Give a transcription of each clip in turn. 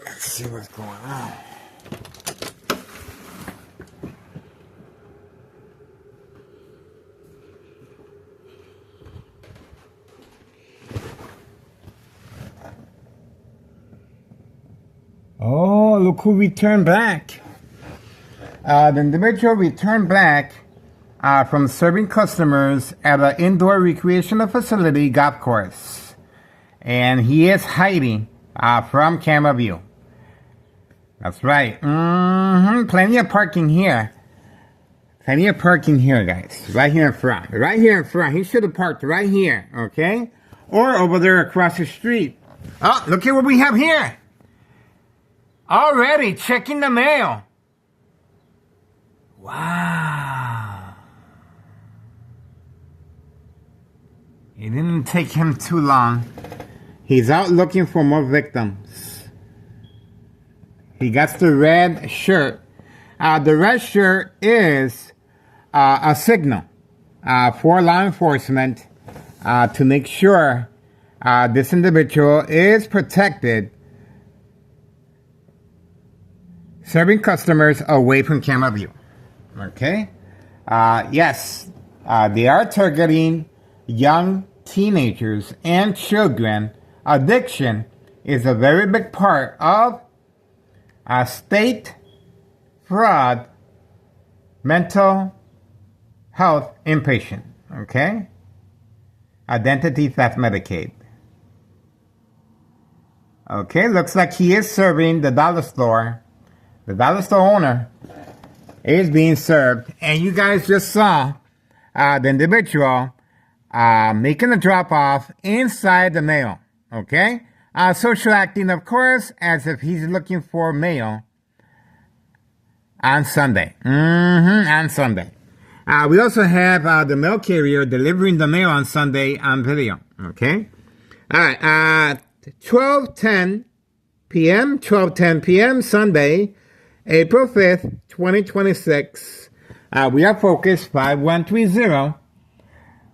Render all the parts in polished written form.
Let's see what's going on. Oh, look who returned back. The individual returned back from serving customers at an indoor recreational facility golf course. And he is hiding from camera view. That's right. Plenty of parking here. Plenty of parking here, guys. Right here in front. Right here in front. He should have parked right here, okay? Or over there across the street. Oh, look at what we have here. Already checking the mail. Wow. It didn't take him too long. He's out looking for more victims. He got the red shirt. The red shirt is a signal for law enforcement to make sure this individual is protected, serving customers away from camera view. Okay? Yes, they are targeting young teenagers and children. Addiction is a very big part of state fraud, mental health inpatient. Okay? Identity theft Medicaid. Okay, looks like he is serving the dollar store. The dollar store owner is being served. And you guys just saw the individual making a drop-off inside the mail. Okay? Social acting, of course, as if he's looking for mail on Sunday. On Sunday. We also have the mail carrier delivering the mail on Sunday on video. Okay? All right. 12:10 p.m. Sunday, April 5th, 2026. We are focused 5130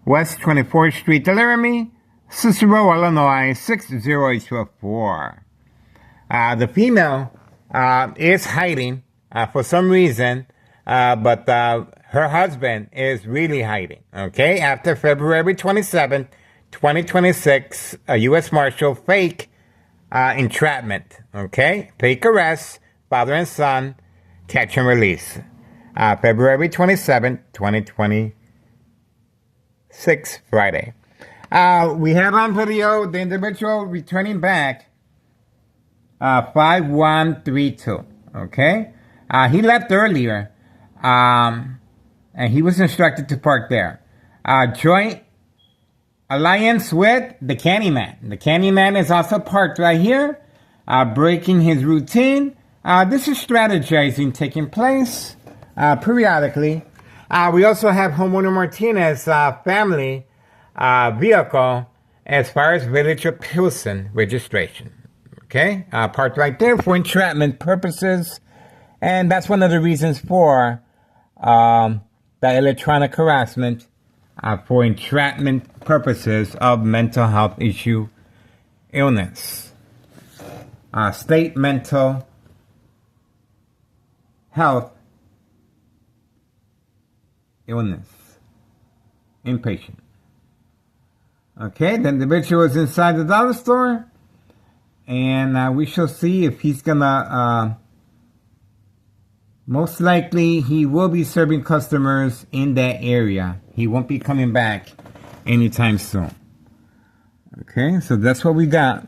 West 24th Street, Laramie, Cicero, Illinois, 60824. The female is hiding for some reason, but her husband is really hiding. Okay? After February 27th, 2026, a U.S. Marshal fake entrapment. Okay? Fake arrest, father and son, catch and release. February 27th, 2026, Friday. We have on video the individual returning back 5132. Okay? He left earlier, and he was instructed to park there. Joint alliance with the Candyman. The Candyman is also parked right here, breaking his routine. This is strategizing taking place periodically. We also have homeowner Martinez family vehicle as far as Village of Pilsen registration. Okay? Parked right there for entrapment purposes. And that's one of the reasons for the electronic harassment for entrapment purposes of mental health issue illness. State mental health illness. Inpatient. Okay, the individual is inside the dollar store, and we shall see if he's gonna, most likely he will be serving customers in that area. He won't be coming back anytime soon. Okay, so that's what we got.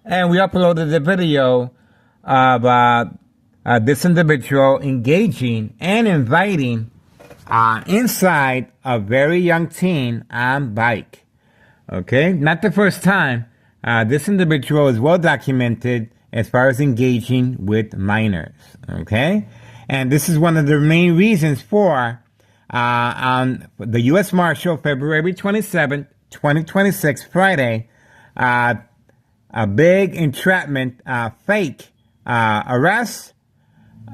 And we uploaded the video of this individual engaging and inviting inside a very young teen on bike. Okay, not the first time. This individual is well documented as far as engaging with minors. Okay, and this is one of the main reasons for on the U.S. Marshal, February 27th, 2026, Friday, a big entrapment, fake arrest.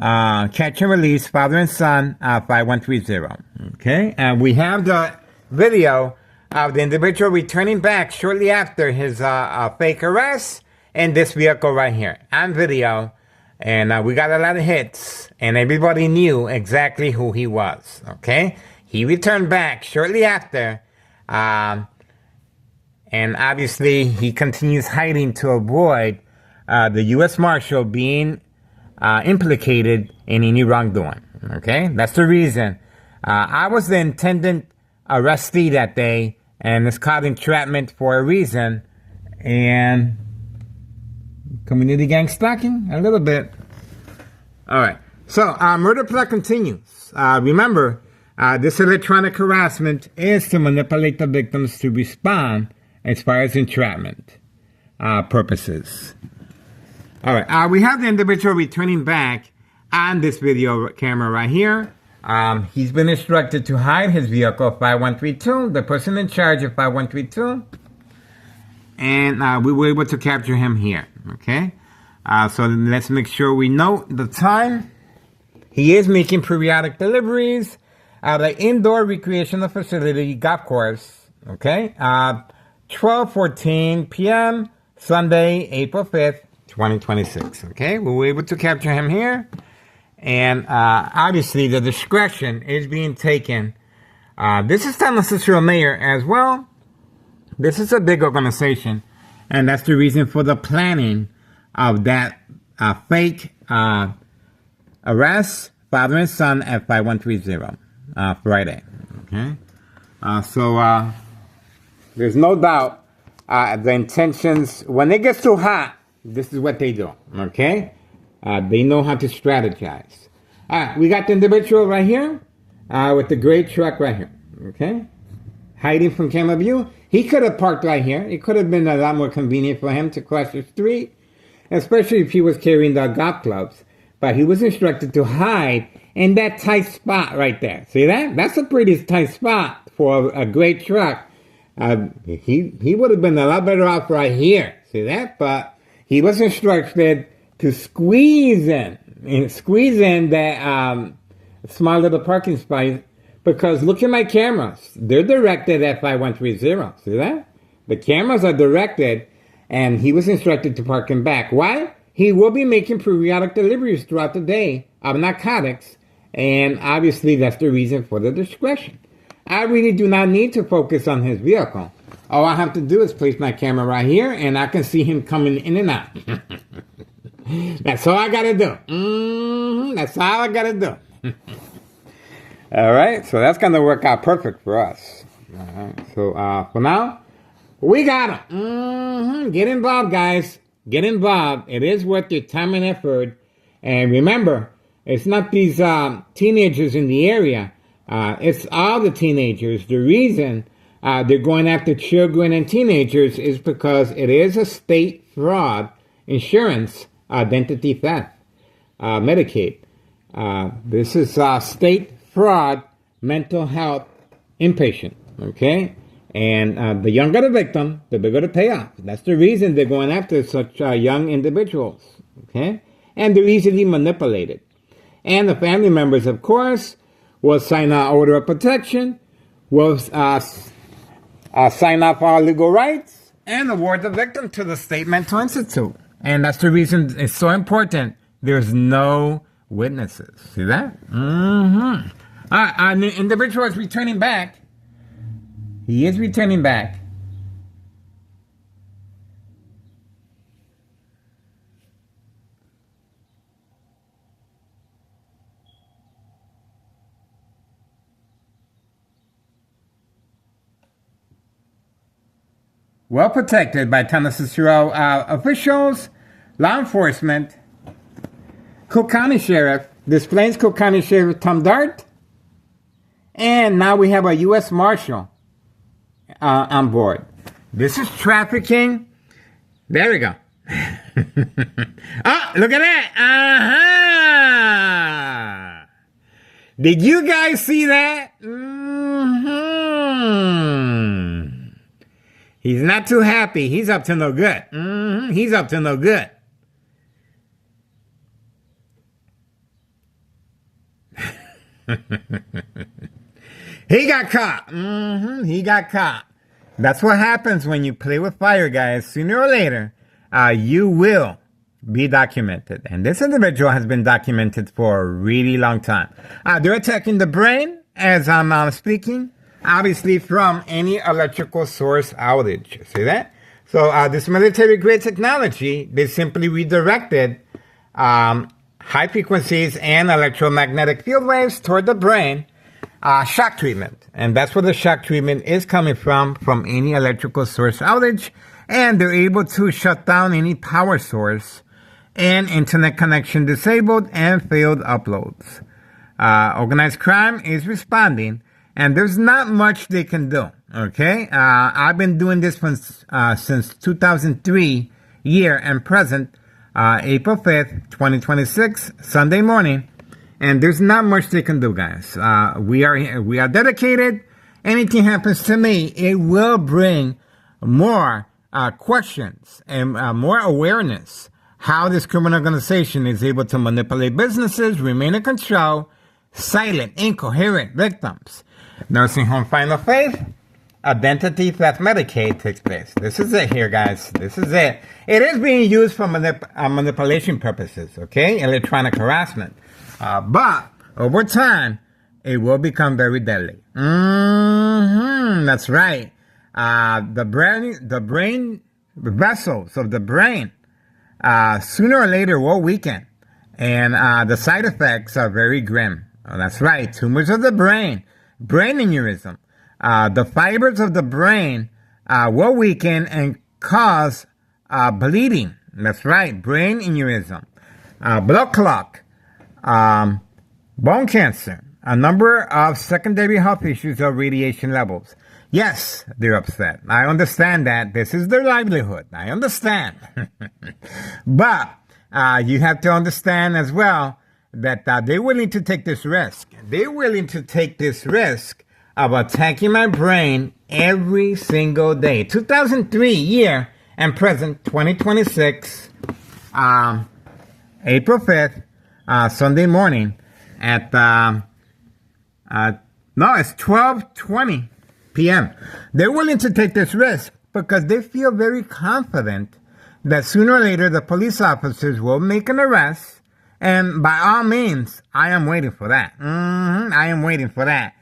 Catch and release, father and son, 5130. Okay, and we have the video of the individual returning back shortly after his fake arrest in this vehicle right here on video. And we got a lot of hits, and everybody knew exactly who he was. Okay, he returned back shortly after, and obviously he continues hiding to avoid the U.S. Marshal being implicated in any wrongdoing. Okay, that's the reason. I was the intended arrestee that day, and it's called entrapment for a reason. And community gang stalking a little bit. All right. So murder plot continues. Remember, this electronic harassment is to manipulate the victims to respond as far as entrapment purposes. All right, we have the individual returning back on this video camera right here. He's been instructed to hide his vehicle, 5132, the person in charge of 5132. And we were able to capture him here, okay? So let's make sure we note the time. He is making periodic deliveries at an indoor recreational facility golf course, okay? 12:14 p.m., Sunday, April 5th, 2026. Okay, we were able to capture him here, and obviously the discretion is being taken. This is San Francisco Mayor as well. This is a big organization, and that's the reason for the planning of that fake arrest, father and son at 5130 Friday. Okay, so there's no doubt the intentions when it gets too hot. This is what they do, okay? They know how to strategize. We got the individual right here with the gray truck right here, okay? Hiding from camera view. He could have parked right here. It could have been a lot more convenient for him to cross the street, especially if he was carrying the golf clubs. But he was instructed to hide in that tight spot right there. See that? That's a pretty tight spot for a gray truck. He would have been a lot better off right here. See that? But he was instructed to squeeze in that small little parking spot, because look at my cameras. They're directed at 5130. See that? The cameras are directed, and he was instructed to park in back. Why? He will be making periodic deliveries throughout the day of narcotics, and obviously that's the reason for the discretion. I really do not need to focus on his vehicle. All I have to do is place my camera right here, and I can see him coming in and out. That's all I gotta do. That's all I gotta do. All right, so that's gonna work out perfect for us. All right, so for now, we got him. Get involved, guys. Get involved. It is worth your time and effort. And remember, it's not these teenagers in the area. It's all the teenagers. The reason they're going after children and teenagers is because it is a state fraud, insurance, identity theft, Medicaid. This is state fraud, mental health, inpatient, okay? And the younger the victim, the bigger the payoff. That's the reason they're going after such young individuals, okay? And they're easily manipulated. And the family members, of course, will sign an order of protection, will sign off our legal rights and award the victim to the State Mental Institute. And that's the reason it's so important. There's no witnesses. See that? Mm-hmm. The individual is returning back. He is returning back. Well protected by Tanahsiro officials, law enforcement, Cook County Sheriff, Des Plaines Cook County Sheriff Tom Dart, and now we have a U.S. Marshal on board. This is trafficking. There we go. Oh, look at that. Did you guys see that? He's not too happy. He's up to no good. He's up to no good. He got caught. He got caught. That's what happens when you play with fire, guys. Sooner or later, you will be documented. And this individual has been documented for a really long time. They're attacking the brain as I'm speaking. Obviously from any electrical source outage. See that? So this military-grade technology, they simply redirected high frequencies and electromagnetic field waves toward the brain, shock treatment. And that's where the shock treatment is coming from any electrical source outage. And they're able to shut down any power source and internet connection disabled and failed uploads. Organized crime is responding. And there's not much they can do, okay? I've been doing this since 2003, year and present, April 5th, 2026, Sunday morning. And there's not much they can do, guys. We are dedicated. Anything happens to me, it will bring more questions and more awareness how this criminal organization is able to manipulate businesses, remain in control, silent, incoherent victims. Nursing home final faith, identity theft Medicaid takes place. This is it here, guys. This is it. It is being used for manipulation purposes, okay? Electronic harassment. But over time, it will become very deadly. That's right. The brain vessels of the brain, sooner or later will weaken. And the side effects are very grim. Oh, that's right. Tumors of the brain aneurysm. The fibers of the brain will weaken and cause bleeding. That's right. Brain aneurysm. Blood clot. Bone cancer. A number of secondary health issues of radiation levels. Yes, they're upset. I understand that. This is their livelihood. I understand. But you have to understand as well that they're willing to take this risk. They're willing to take this risk of attacking my brain every single day. 2003 year and present, 2026, April 5th, Sunday morning at, it's 12:20 p.m. They're willing to take this risk because they feel very confident that sooner or later the police officers will make an arrest. And by all means, I am waiting for that. I am waiting for that.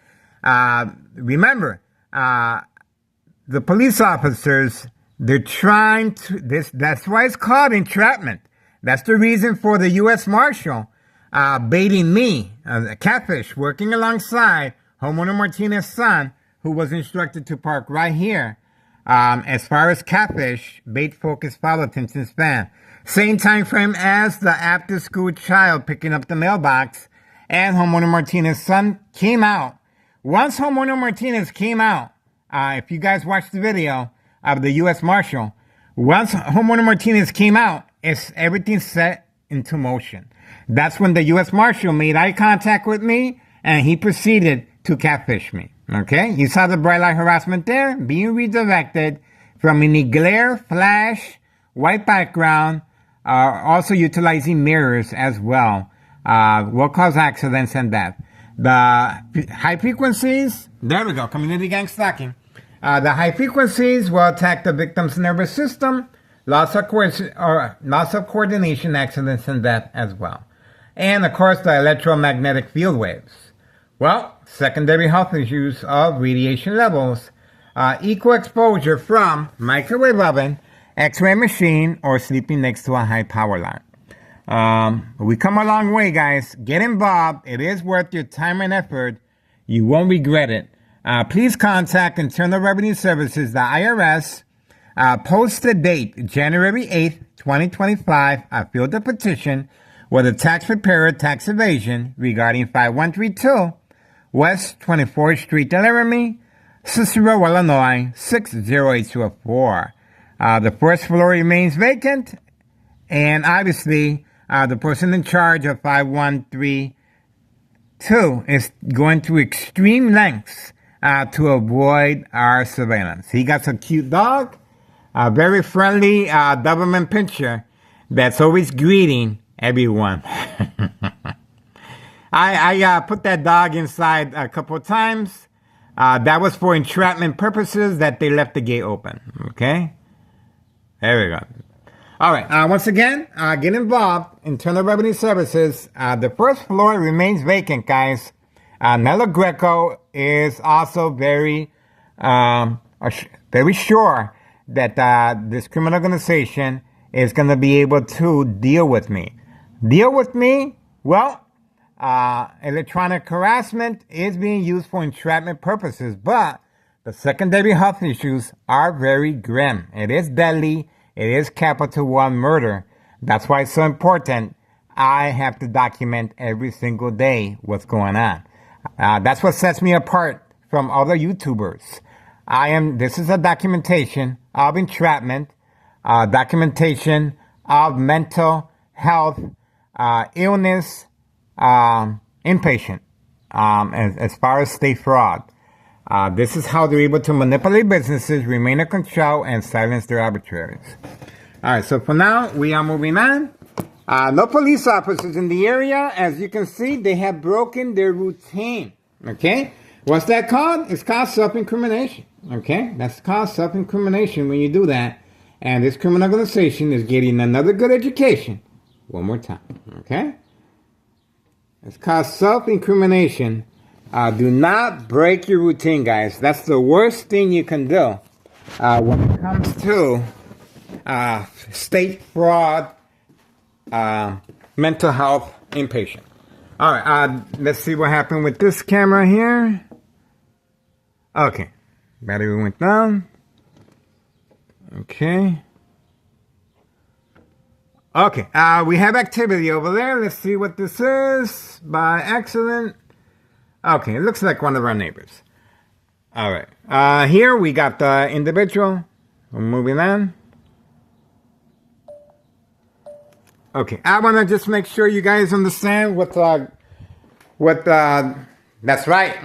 Remember, the police officers, they're trying to, that's why it's called entrapment. That's the reason for the U.S. Marshal baiting me, a catfish, working alongside Homeowner Martinez's son, who was instructed to park right here. As far as catfish, bait, focus, follow, attention span. Same time frame as the after-school child picking up the mailbox, and Homeowner Martinez's son came out. Once Homeowner Martinez came out, if you guys watched the video of the U.S. Marshal, once Homeowner Martinez came out, everything set into motion. That's when the U.S. Marshal made eye contact with me, and he proceeded to catfish me. Okay? You saw the bright light harassment there, being redirected from any glare, flash, white background, also utilizing mirrors as well, will cause accidents and death. The high frequencies, there we go, community gang stalking. The high frequencies will attack the victim's nervous system, loss of coordination, accidents, and death as well. And of course, the electromagnetic field waves. Well, secondary health issues of radiation levels, equal exposure from microwave oven, X-ray machine, or sleeping next to a high power line. We come a long way, guys. Get involved. It is worth your time and effort. You won't regret it. Please contact Internal Revenue Services, the IRS. Post the date, January 8th, 2025. I filed a petition with a tax preparer tax evasion regarding 5132 West 24th Street, Laramie, Cicero, Illinois, 60804. The first floor remains vacant, and obviously, the person in charge of 5132 is going to extreme lengths to avoid our surveillance. He got a cute dog, a very friendly Doberman Pinscher that's always greeting everyone. I put that dog inside a couple of times. That was for entrapment purposes that they left the gate open. Okay? There we go. All right. Once again, get involved. Internal Revenue Services. The first floor remains vacant, guys. Nella Greco is also very sure that this criminal organization is going to be able to deal with me. Deal with me? Well, electronic harassment is being used for entrapment purposes, but the secondary health issues are very grim. It is deadly. It is capital one murder. That's why it's so important. I have to document every single day what's going on. That's what sets me apart from other YouTubers. This is a documentation of entrapment, documentation of mental health, illness, inpatient, as far as state fraud. This is how they're able to manipulate businesses, remain in control, and silence their arbitraries. All right, so for now, we are moving on. No police officers in the area. As you can see, they have broken their routine. Okay? What's that called? It's called self-incrimination. Okay? That's called self-incrimination when you do that. And this criminal organization is getting another good education. One more time. Okay? It's called self-incrimination. Do not break your routine, guys. That's the worst thing you can do when it comes to state fraud, mental health, inpatient. All right, let's see what happened with this camera here. Okay, battery went down. Okay. Okay, we have activity over there. Let's see what this is by accident. Okay, it looks like one of our neighbors. All right. Here we got the individual. We're moving on. Okay, I want to just make sure you guys understand what that's right.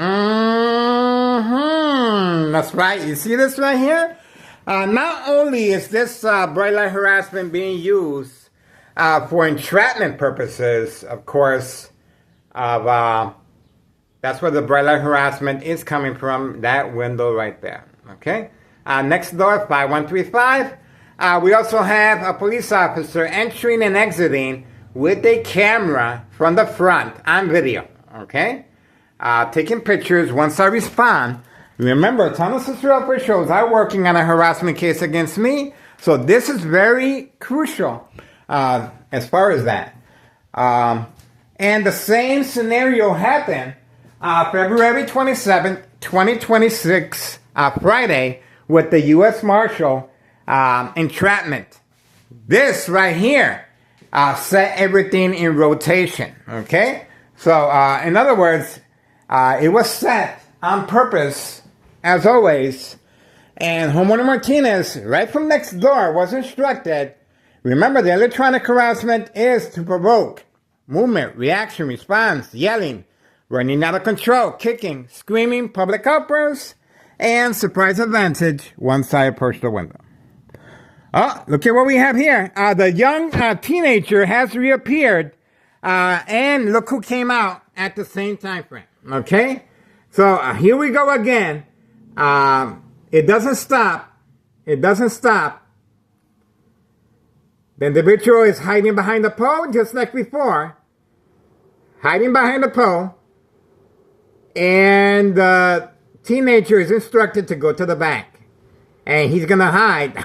That's right. You see this right here? Not only is this bright light harassment being used for entrapment purposes, of course, that's where the bright light harassment is coming from, that window right there. Okay? Next door, 5135. We also have a police officer entering and exiting with a camera from the front on video. Okay? Taking pictures once I respond. Remember, Tunnel Sister officials are working on a harassment case against me. So this is very crucial as far as that. And the same scenario happened February 27th, 2026, Friday, with the U.S. Marshal entrapment. This right here set everything in rotation, okay? So, in other words, it was set on purpose, as always, and Homeowner Martinez, right from next door, was instructed. Remember, the electronic harassment is to provoke movement, reaction, response, yelling, running out of control, kicking, screaming, public outbursts, and surprise advantage once I approach the window. Oh, look at what we have here. The young teenager has reappeared, and look who came out at the same time frame. Okay? So here we go again. It doesn't stop. It doesn't stop. The individual is hiding behind the pole, just like before. Hiding behind the pole. And the teenager is instructed to go to the back. And he's going to hide.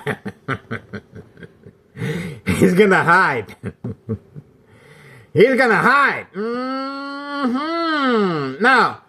He's going to hide. He's going to hide. Now,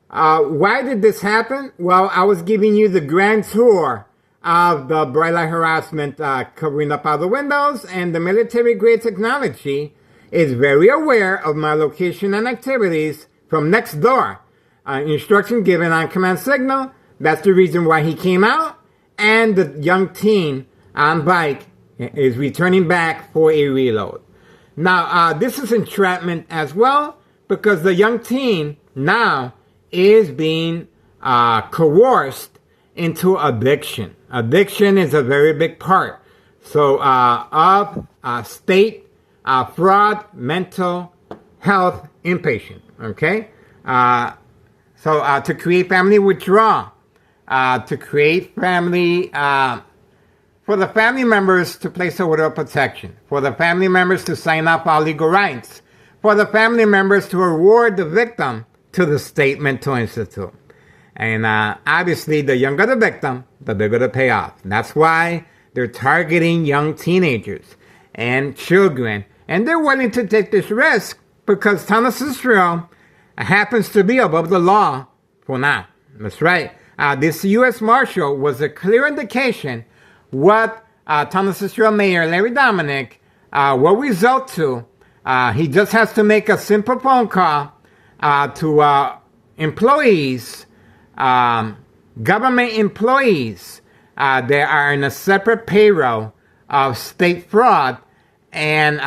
why did this happen? Well, I was giving you the grand tour of the bright light harassment covering up all the windows, and the military-grade technology is very aware of my location and activities from next door. Instruction given on command signal. That's the reason why he came out. And the young teen on bike is returning back for a reload. Now, this is entrapment as well, because the young teen now is being coerced into addiction. Addiction is a very big part. So, of state fraud, mental health inpatient. Okay? So, to create family withdrawal, to create family, for the family members to place a order of protection, for the family members to sign up all legal rights, for the family members to award the victim to the state mental institute. And obviously, the younger the victim, the bigger the payoff. That's why they're targeting young teenagers and children. And they're willing to take this risk because Thomas Israel happens to be above the law for now. That's right. This U.S. Marshal was a clear indication what Thomas Israel Mayor Larry Dominic will result to. He just has to make a simple phone call to employees, government employees that are in a separate payroll of state fraud. And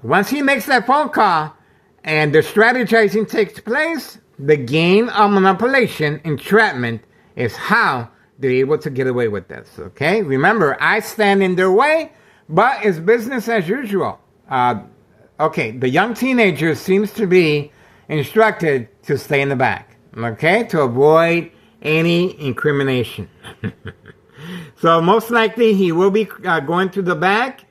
once he makes that phone call and the strategizing takes place, the game of manipulation, entrapment, is how they're able to get away with this. Okay? Remember, I stand in their way, but it's business as usual. Okay, the young teenager seems to be instructed to stay in the back. Okay? To avoid any incrimination. So most likely he will be going to the back.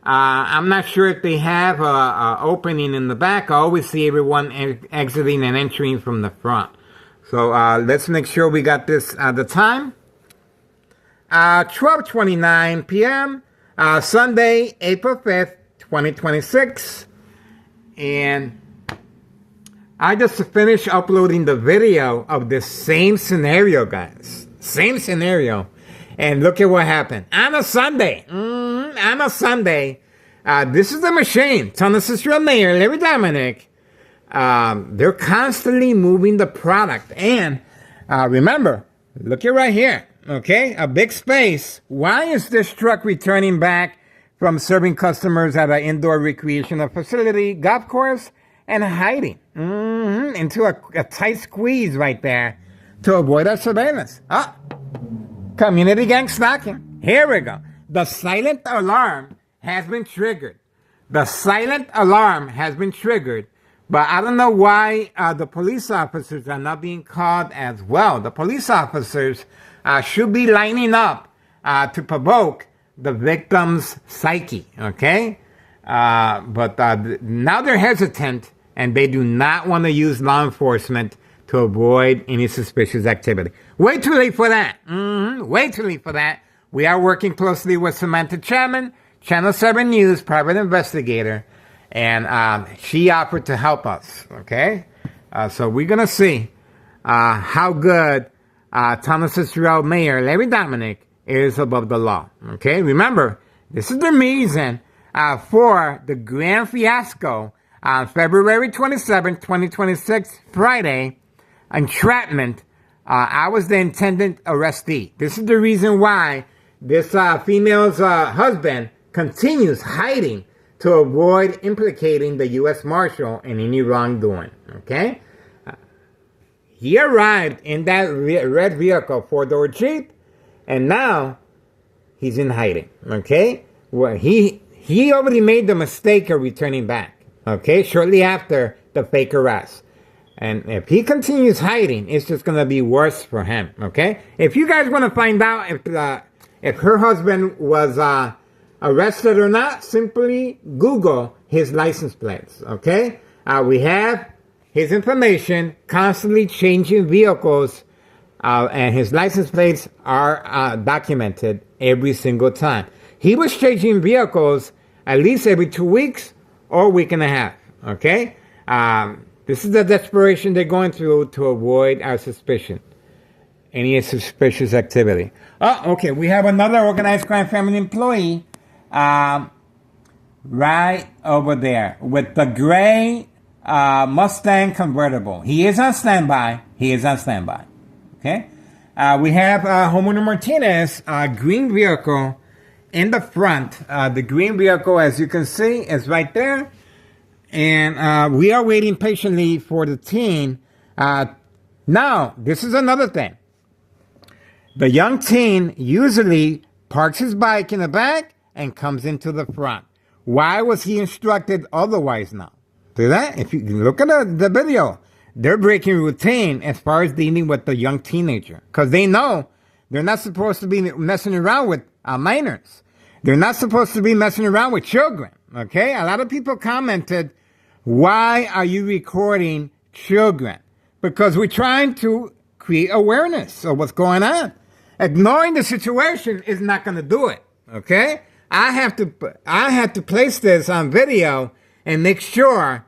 I'm not sure if they have an opening in the back. I always see everyone exiting and entering from the front. So let's make sure we got this at the time. 12:29 p.m. Sunday, April 5th, 2026. And I just finished uploading the video of this same scenario, guys. Same scenario. And look at what happened. On a Sunday. On a Sunday. This is the machine. Thomas Israel Mayor, Larry Dominic. They're constantly moving the product. And remember, look at right here. Okay? A big space. Why is this truck returning back from serving customers at an indoor recreational facility, golf course, and hiding into a tight squeeze right there to avoid our surveillance? Community gang stalking. Here we go. The silent alarm has been triggered. The silent alarm has been triggered. But I don't know why the police officers are not being called as well. The police officers should be lining up to provoke the victim's psyche. Okay? But now they're hesitant and they do not want to use law enforcement to avoid any suspicious activity. Way too late for that. Way too late for that. We are working closely with Samantha Chapman, Channel 7 News, private investigator, and she offered to help us, okay? So we're going to see how good Thomas Israel Mayor Larry Dominic is above the law, okay? Remember, this is the reason for the grand fiasco on February 27, 2026, Friday, entrapment. I was the intended arrestee. This is the reason why this female's husband continues hiding to avoid implicating the U.S. Marshal in any wrongdoing. Okay? He arrived in that red vehicle, four-door Jeep, and now he's in hiding. Okay? Well, he already made the mistake of returning back. Okay? Shortly after the fake arrest. And if he continues hiding, it's just going to be worse for him, okay? If you guys want to find out if her husband was arrested or not, simply Google his license plates, okay? We have his information, constantly changing vehicles, and his license plates are documented every single time. He was changing vehicles at least every 2 weeks or a week and a half, okay? This is the desperation they're going through to avoid our suspicion. Any suspicious activity. Oh, okay, we have another organized crime family employee right over there with the gray Mustang convertible. He is on standby. Okay? We have homeowner Martinez, green vehicle in the front. The green vehicle, as you can see, is right there. And we are waiting patiently for the teen. Now, this is another thing. The young teen usually parks his bike in the back and comes into the front. Why was he instructed otherwise now? See that? If you look at the video, they're breaking routine as far as dealing with the young teenager. Because they know they're not supposed to be messing around with minors. They're not supposed to be messing around with children. Okay? A lot of people commented, why are you recording children? Because we're trying to create awareness of what's going on. Ignoring the situation is not going to do it. Okay? I have to place this on video and make sure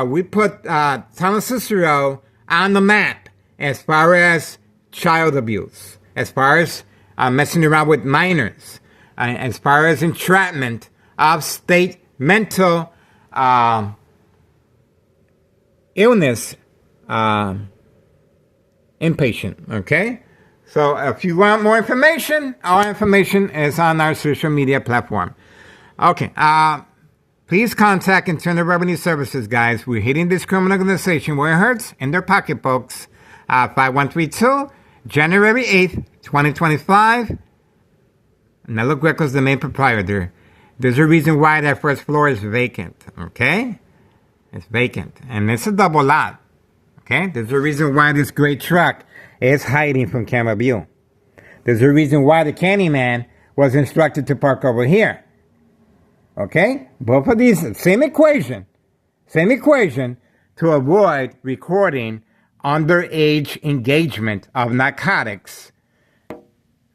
we put Thomas Cicero on the map as far as child abuse, as far as messing around with minors, as far as entrapment of state mental illness inpatient. Okay? So if you want more information, our information is on our social media platform. Okay. Please contact Internal Revenue Services, guys. We're hitting this criminal organization where it hurts, in their pocketbooks. 5132, January 8th, 2025. Nello Greco's the main proprietor. There's a reason why that first floor is vacant, okay? It's vacant. And it's a double lot, okay? There's a reason why this gray truck is hiding from camera view. There's a reason why the Candyman was instructed to park over here. Okay? Both of these, same equation to avoid recording underage engagement of narcotics.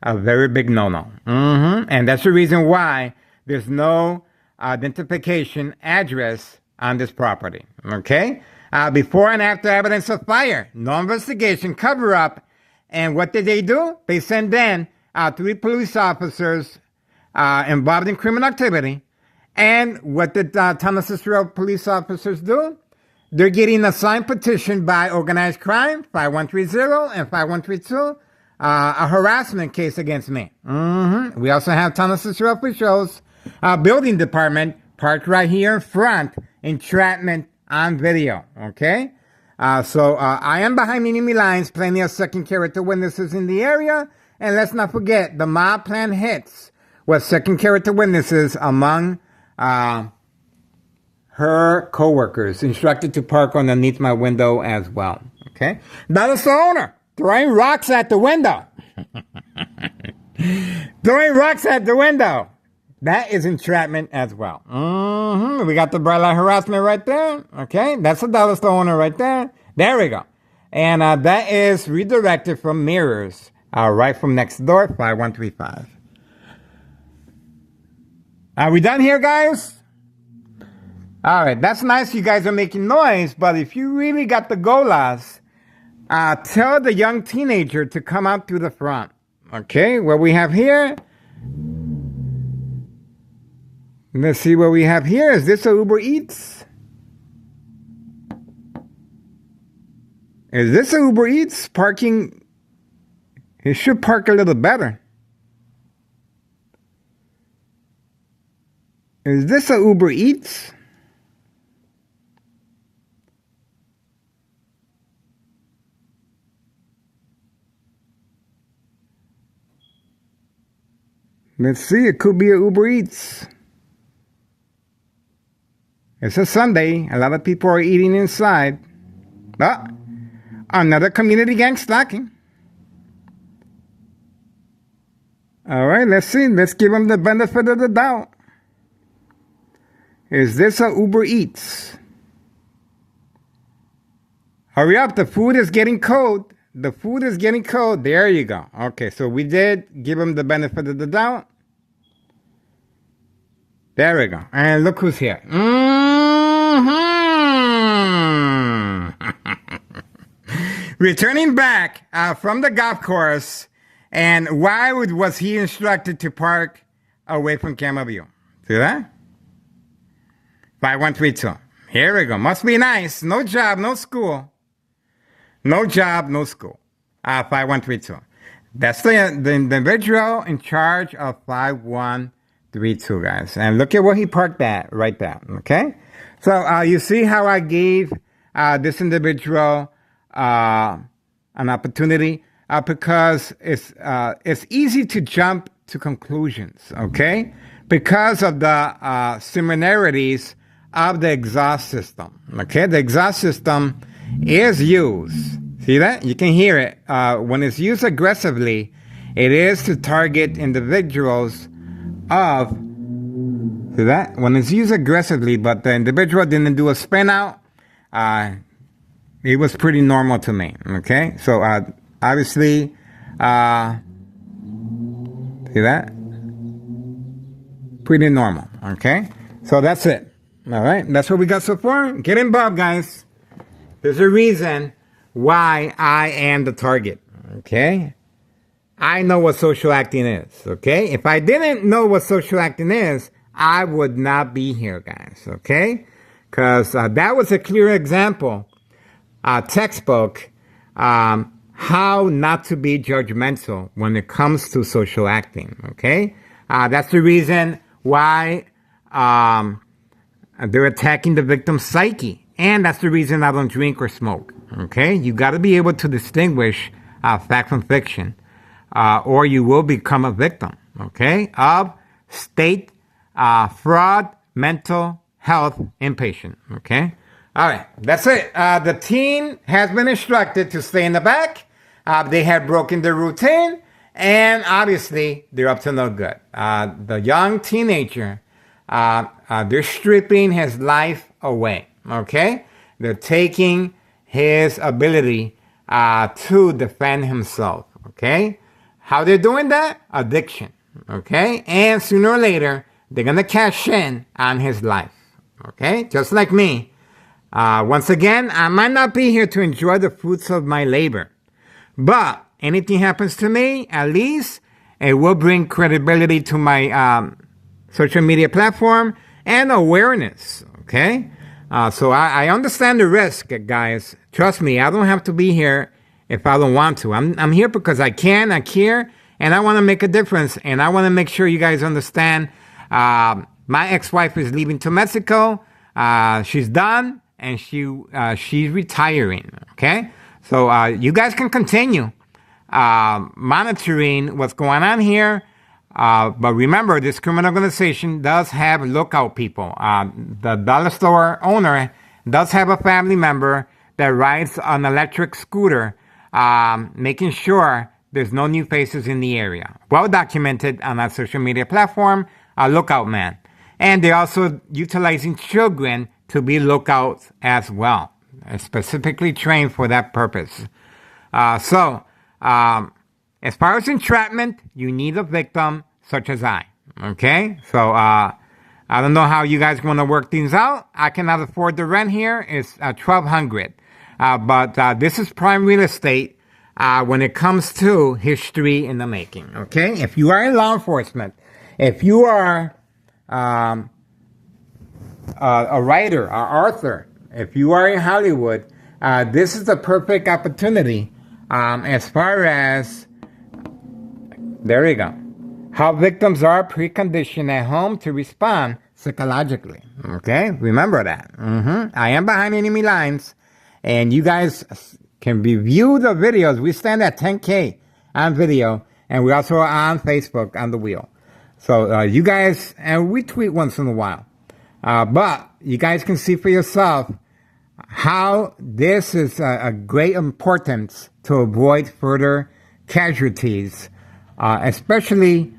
A very big no-no. And that's the reason why there's no identification address on this property. Okay? Before and after evidence of fire. No investigation, cover up. And what did they do? They sent in 3 police officers involved in criminal activity. And what did Thomas Cicero police officers do? They're getting a signed petition by organized crime, 5130 and 5132, a harassment case against me. We also have Thomas Cicero officials, building department, parked right here in front, entrapment on video, okay? So I am behind enemy lines, plenty of second character witnesses in the area, and let's not forget, the mob plan hits with second character witnesses among her co-workers, instructed to park underneath my window as well, okay? That is the owner, throwing rocks at the window. Throwing rocks at the window. That is entrapment as well. We got the bright light harassment right there. Okay, that's the dollar store owner right there. There we go. And that is redirected from mirrors, right from next door, 5135. Are we done here, guys? All right, that's nice you guys are making noise, but if you really got the golas, tell the young teenager to come out through the front. Okay, what we have here... Let's see what we have here. Is this a Uber Eats? Is this a Uber Eats parking? It should park a little better. Is this a Uber Eats? Let's see. It could be a Uber Eats. It's a Sunday. A lot of people are eating inside. Ah, another community gang stalking. All right, let's see. Let's give him the benefit of the doubt. Is this a Uber Eats? Hurry up, the food is getting cold. The food is getting cold. There you go. Okay, so we did give him the benefit of the doubt. There we go. And look who's here. Returning back from the golf course. And why was he instructed to park away from camera view? See that? 5132. Here we go. Must be nice. No job, no school. No job, no school. 5132. That's the individual in charge of 5132, guys. And look at where he parked that right there. Okay? So you see how I gave this individual an opportunity because it's easy to jump to conclusions. Okay? Because of the similarities of the exhaust system. Okay? The exhaust system is used. See that? You can hear it. When it's used aggressively, it is to target individuals of... See that? When it's used aggressively, but the individual didn't do a spin out, it was pretty normal to me. Okay? So, obviously, see that? Pretty normal. Okay? So that's it. All right? That's what we got so far. Get involved, guys. There's a reason why I am the target, okay? I know what social acting is, okay? If I didn't know what social acting is, I would not be here, guys, okay? Because that was a clear example, textbook, how not to be judgmental when it comes to social acting, okay? That's the reason why they're attacking the victim's psyche. And that's the reason I don't drink or smoke. Okay? You got to be able to distinguish fact from fiction, or you will become a victim, okay, of state fraud, mental health inpatient. Okay? All right. That's it. The teen has been instructed to stay in the back. They have broken their routine, and obviously, they're up to no good. The young teenager, they're stripping his life away. Okay? They're taking his ability to defend himself. Okay? How they're doing that? Addiction. Okay? And sooner or later, they're going to cash in on his life. Okay? Just like me. Once again, I might not be here to enjoy the fruits of my labor. But anything happens to me, at least it will bring credibility to my social media platform and awareness. Okay? So I understand the risk, guys. Trust me, I don't have to be here if I don't want to. I'm here because I can, I care, and I want to make a difference. And I want to make sure you guys understand. My ex-wife is leaving to Mexico. She's done, and she's retiring. Okay, so you guys can continue monitoring what's going on here. But remember, this criminal organization does have lookout people. The dollar store owner does have a family member that rides an electric scooter, making sure there's no new faces in the area. Well documented on that social media platform, a lookout man. And they're also utilizing children to be lookouts as well, specifically trained for that purpose. As far as entrapment, you need a victim such as I. Okay? So, I don't know how you guys want to work things out. I cannot afford the rent here. It's $1,200. But this is prime real estate when it comes to history in the making. Okay? If you are in law enforcement, if you are a writer, an author, if you are in Hollywood, this is the perfect opportunity as far as... There you go. How victims are preconditioned at home to respond psychologically. Okay? Remember that. I am behind enemy lines. And you guys can review the videos. We stand at 10K on video. And we also are on Facebook on the wheel. So you guys, and we tweet once in a while. But you guys can see for yourself how this is a great importance to avoid further casualties, especially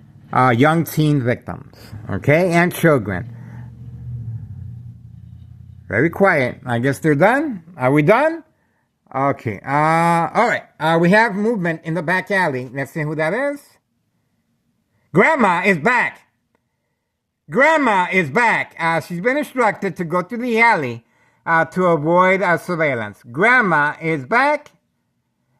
young teen victims, okay, and children. Very quiet. I guess they're done. Are we done? Okay. All right. We have movement in the back alley. Let's see who that is. Grandma is back. Grandma is back. She's been instructed to go to the alley to avoid surveillance. Grandma is back.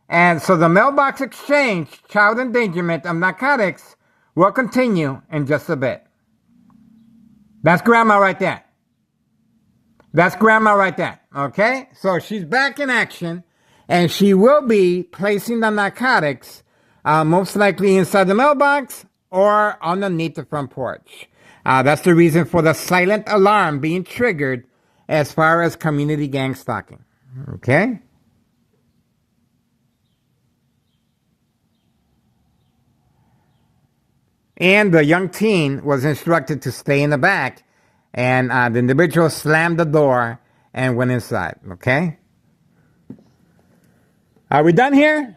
And so the mailbox exchange, child endangerment of narcotics, will continue in just a bit. That's Grandma right there. That's Grandma right there. Okay? So she's back in action, and she will be placing the narcotics most likely inside the mailbox or underneath the front porch. That's the reason for the silent alarm being triggered as far as community gang stalking. Okay? And the young teen was instructed to stay in the back, and the individual slammed the door and went inside. Okay? Are we done here?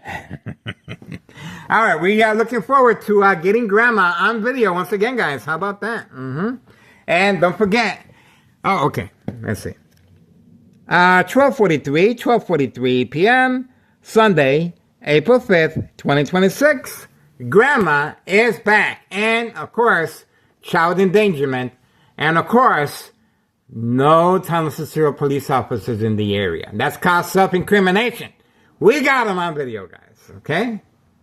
All right, we are looking forward to getting Grandma on video once again, guys. How about that? And don't forget. Oh, okay. Let's see. 12:43 p.m. Sunday, April 5th, 2026. Grandma is back. And, of course, child endangerment. And, of course, no Town of Cicero police officers in the area. That's called self-incrimination. We got them on video, guys. Okay?